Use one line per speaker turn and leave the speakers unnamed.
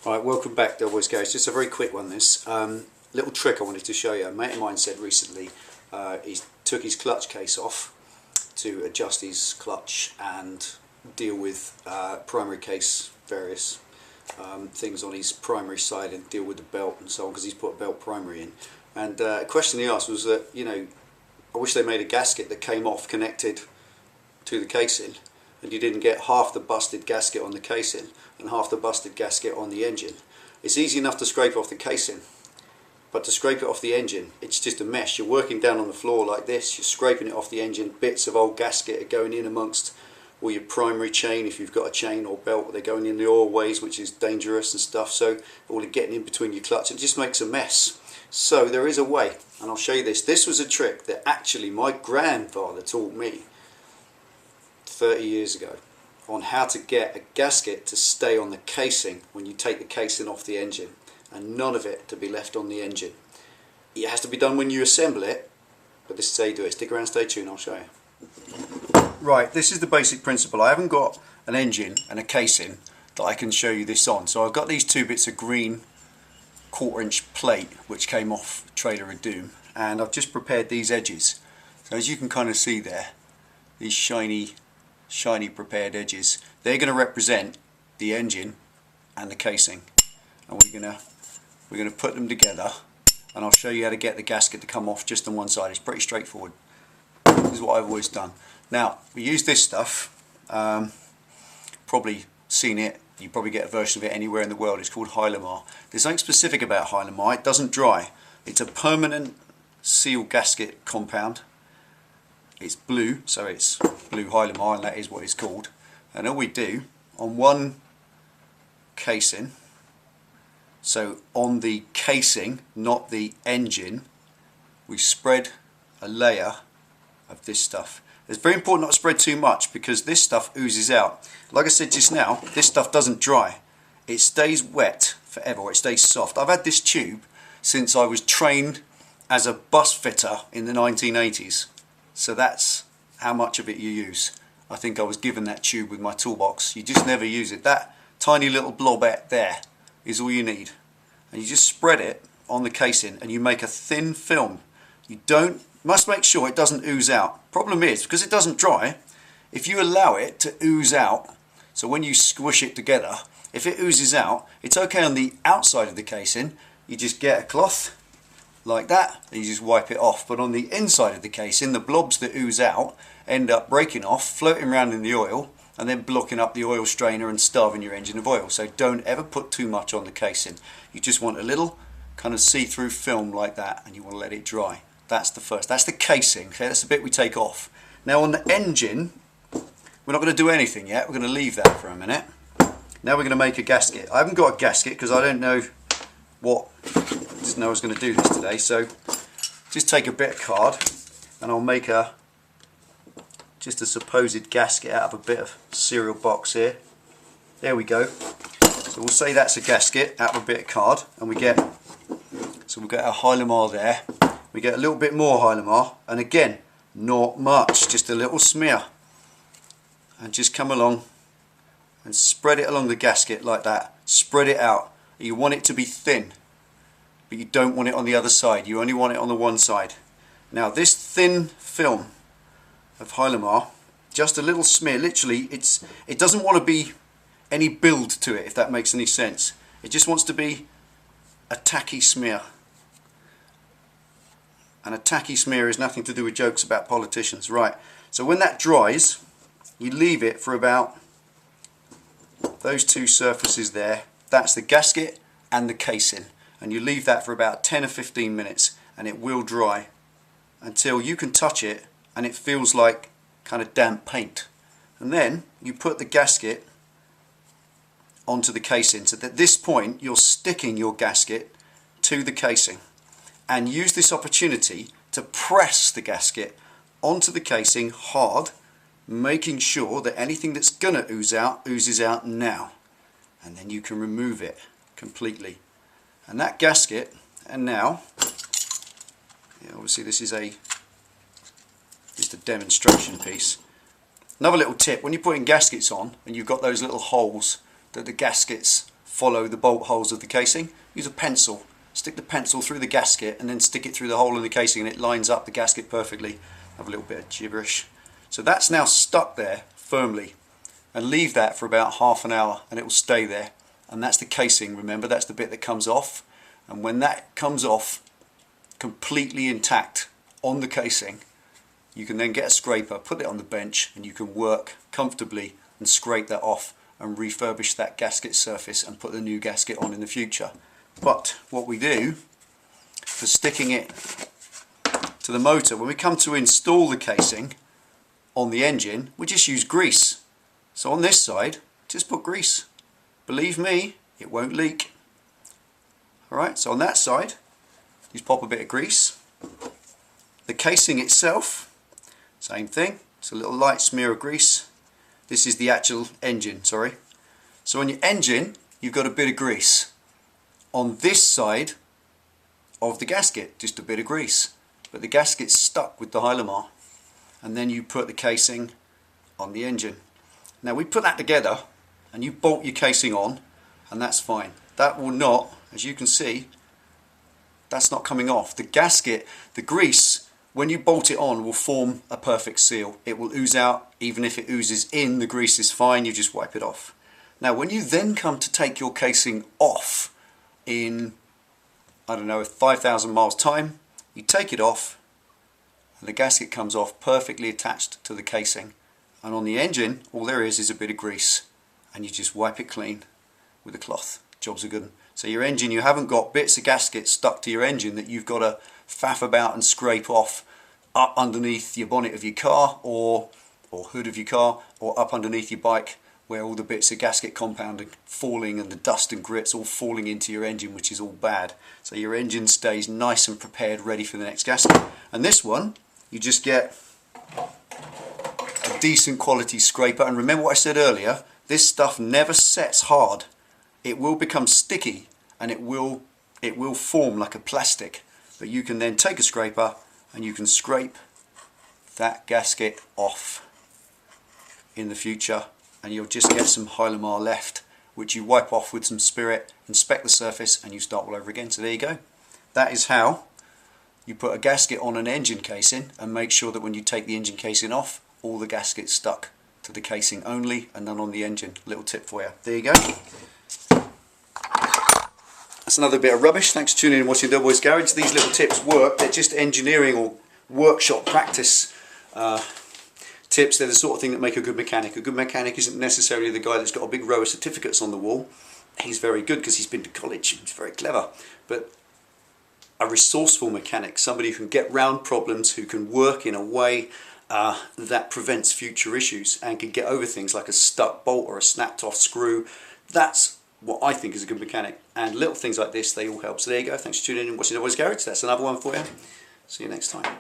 Alright, welcome back, Delboy's Garage. Just a very quick one this. Little trick I wanted to show you. A mate of mine said recently he took his clutch case off to adjust his clutch and deal with primary case, various things on his primary side, and deal with the belt and so on, because he's put a belt primary in. And a question he asked was that, you know, I wish they made a gasket that came off connected to the casing, and you didn't get half the busted gasket on the casing and half the busted gasket on the engine. It's easy enough to scrape off the casing, but to scrape it off the engine, it's just a mess. You're working down on the floor like this, you're scraping it off the engine, bits of old gasket are going in amongst all your primary chain, if you've got a chain or belt, they're going in the oil ways, which is dangerous and stuff, so all are getting in between your clutch, it just makes a mess. So there is a way, and I'll show you this. This was a trick that actually my grandfather taught me 30 years ago, on how to get a gasket to stay on the casing when you take the casing off the engine, and none of it to be left on the engine. It has to be done when you assemble it, but this is how you do it. Stick around, stay tuned, I'll show you. Right, this is the basic principle. I haven't got an engine and a casing that I can show you this on, so I've got these two bits of green 1/4 inch plate which came off Trailer of Doom, and I've just prepared these edges. So as you can kind of see there, these shiny prepared edges, they're going to represent the engine and the casing, and we're going to put them together, and I'll show you how to get the gasket to come off just on one side. It's pretty straightforward. This is what I've always done. Now we use this stuff, probably seen it, you probably get a version of it anywhere in the world. It's called Hylamar. There's something specific about Hylamar. It doesn't dry. It's a permanent seal gasket compound. It's blue, so it's blue Hylamar, and that is what it's called. And all we do on one casing, so on the casing, not the engine, we spread a layer of this stuff. It's very important not to spread too much, because this stuff oozes out. Like I said just now, this stuff doesn't dry. It stays wet forever, or it stays soft. I've had this tube since I was trained as a bus fitter in the 1980s. So that's how much of it you use. I think I was given that tube with my toolbox. You just never use it. That tiny little blobette there is all you need. And you just spread it on the casing and you make a thin film. You must make sure it doesn't ooze out. Problem is, because it doesn't dry, if you allow it to ooze out, so when you squish it together, if it oozes out, it's okay on the outside of the casing. You just get a cloth like that and you just wipe it off. But on the inside of the casing, the blobs that ooze out end up breaking off, floating around in the oil, and then blocking up the oil strainer and starving your engine of oil. So don't ever put too much on the casing. You just want a little kind of see-through film like that, and you want to let it dry. That's the first. That's the casing. Okay, that's the bit we take off. Now on the engine, we're not going to do anything yet. We're going to leave that for a minute. Now we're going to make a gasket. I haven't got a gasket because I don't know didn't know I was going to do this today. So just take a bit of card, and I'll make just a supposed gasket out of a bit of cereal box here. There we go. So we'll say that's a gasket out of a bit of card, and we'll get our Hylamar there. We get a little bit more Hylamar, and again, not much, just a little smear, and just come along and spread it along the gasket like that. Spread it out. You want it to be thin, but you don't want it on the other side. You only want it on the one side. Now this thin film of Hylamar, just a little smear, literally, it doesn't want to be any build to it, if that makes any sense. It just wants to be a tacky smear. And a tacky smear is nothing to do with jokes about politicians. Right, so when that dries, you leave it for about those two surfaces there. That's the gasket and the casing. And you leave that for about 10 or 15 minutes, and it will dry until you can touch it and it feels like kind of damp paint. And then you put the gasket onto the casing. So at this point you're sticking your gasket to the casing. And use this opportunity to press the gasket onto the casing hard, making sure that anything that's going to ooze out oozes out now. And then you can remove it completely. And that gasket, and now, obviously this is just a demonstration piece. Another little tip, when you're putting gaskets on and you've got those little holes that the gaskets follow the bolt holes of the casing. Use a pencil. Stick the pencil through the gasket and then stick it through the hole in the casing, and it lines up the gasket perfectly. Have a little bit of gibberish. So that's now stuck there firmly, and leave that for about half an hour and it will stay there. And that's the casing, remember, that's the bit that comes off. And when that comes off completely intact on the casing, you can then get a scraper, put it on the bench, and you can work comfortably and scrape that off and refurbish that gasket surface and put the new gasket on in the future. But what we do for sticking it to the motor, when we come to install the casing on the engine, we just use grease. So on this side, just put grease. Believe me, it won't leak. Alright, so on that side, just pop a bit of grease. The casing itself, same thing, it's a little light smear of grease. This is the actual engine, sorry. So on your engine, you've got a bit of grease. On this side of the gasket, just a bit of grease. But the gasket's stuck with the Hylamar. And then you put the casing on the engine. Now we put that together and you bolt your casing on, and that's fine. That will not, as you can see, that's not coming off. The gasket, the grease, when you bolt it on, will form a perfect seal. It will ooze out. Even if it oozes in, the grease is fine, you just wipe it off. Now when you then come to take your casing off in, I don't know, 5,000 miles time, you take it off and the gasket comes off perfectly attached to the casing. And on the engine, all there is a bit of grease, and you just wipe it clean with a cloth. Job's a good one. So your engine, you haven't got bits of gasket stuck to your engine that you've got to faff about and scrape off up underneath your bonnet of your car or hood of your car, or up underneath your bike, where all the bits of gasket compound are falling and the dust and grit's all falling into your engine, which is all bad. So your engine stays nice and prepared, ready for the next gasket. And this one, you just get a decent quality scraper. And remember what I said earlier, this stuff never sets hard. It will become sticky and it will form like a plastic. But you can then take a scraper and you can scrape that gasket off in the future, and you'll just get some Hylamar left, which you wipe off with some spirit, inspect the surface, and you start all over again. So there you go. That is how you put a gasket on an engine casing, and make sure that when you take the engine casing off, all the gaskets stuck to the casing only and none on the engine. Little tip for you. There you go. That's another bit of rubbish. Thanks for tuning in and watching Delboy's Garage. These little tips work. They're just engineering or workshop practice tips. They're the sort of thing that make a good mechanic. A good mechanic isn't necessarily the guy that's got a big row of certificates on the wall. He's very good because he's been to college. He's very clever. But a resourceful mechanic, somebody who can get round problems, who can work in a way that prevents future issues and can get over things like a stuck bolt or a snapped off screw. That's what I think is a good mechanic. And little things like this, they all help. So there you go. Thanks for tuning in and watching Delboy's Garage. That's another one for you. See you next time.